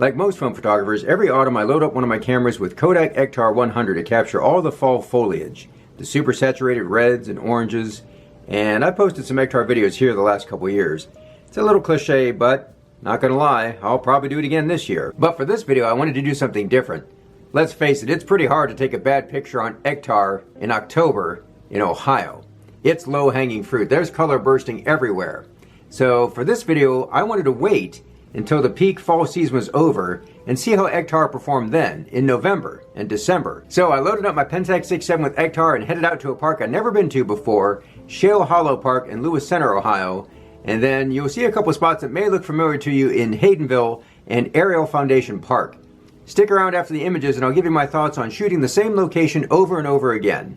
Like most film photographers, every autumn I load up one of my cameras with Kodak Ektar 100 to capture all the fall foliage, the super saturated reds and oranges, and I posted some Ektar videos here the last couple years. It's a little cliche, but not gonna lie, I'll probably do it again this year. But for this video, I wanted to do something different. Let's face it, it's pretty hard to take a bad picture on Ektar in October in Ohio. It's low-hanging fruit. There's color bursting everywhere. So for this video, I wanted to wait until the peak fall season was over and see how Ektar performed then in November and December. So I loaded up my Pentax 6.7 with Ektar and headed out to a park I'd never been to before, Shale Hollow Park in Lewis Center, Ohio. And then you'll see a couple spots that may look familiar to you in Haydenville and Ariel Foundation Park. Stick around after the images and I'll give you my thoughts on shooting the same location over and over again.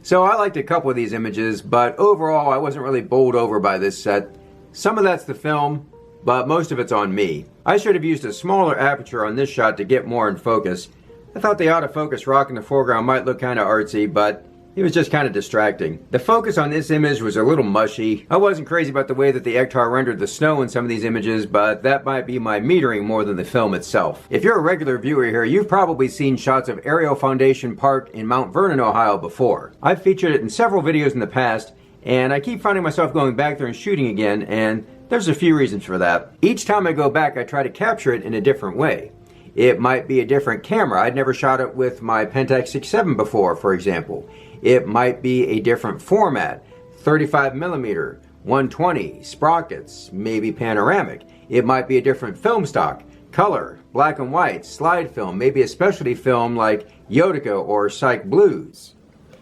So I liked a couple of these images, but overall I wasn't really bowled over by this set. Some of that's the film, but most of it's on me. I should have used a smaller aperture on this shot to get more in focus. I thought the autofocus rock in the foreground might look kind of artsy, but it was just kind of distracting. The focus on this image was a little mushy. I wasn't crazy about the way that the Ektar rendered the snow in some of these images, but that might be my metering more than the film itself. If you're a regular viewer here, you've probably seen shots of Aerial Foundation Park in Mount Vernon, Ohio before. I've featured it in several videos in the past, and I keep finding myself going back there and shooting again, and there's a few reasons for that. Each time I go back, I try to capture it in a different way. It might be a different camera. I'd never shot it with my Pentax 6.7 before, for example. It might be a different format, 35mm, 120, sprockets, maybe panoramic. It might be a different film stock, color, black and white, slide film, maybe a specialty film like Yodica or Psych Blues.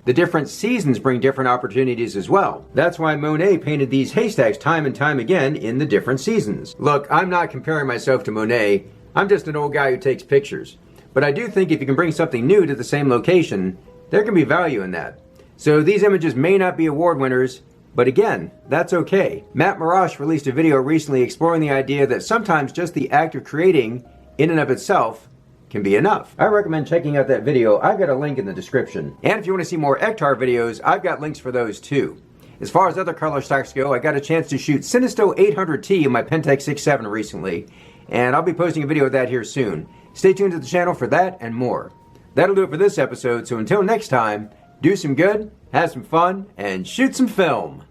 The different seasons bring different opportunities as well. That's why Monet painted these haystacks time and time again in the different seasons. Look, I'm not comparing myself to Monet. I'm just an old guy who takes pictures. But I do think if you can bring something new to the same location, there can be value in that. So these images may not be award winners, but again, that's okay. Matt Marash released a video recently exploring the idea that sometimes just the act of creating, in and of itself, can be enough. I recommend checking out that video. I've got a link in the description. And if you want to see more Ektar videos, I've got links for those too. As far as other color stocks go, I got a chance to shoot Cinesto 800T in my Pentax 6.7 recently, and I'll be posting a video of that here soon. Stay tuned to the channel for that and more. That'll do it for this episode, so until next time, do some good, have some fun, and shoot some film.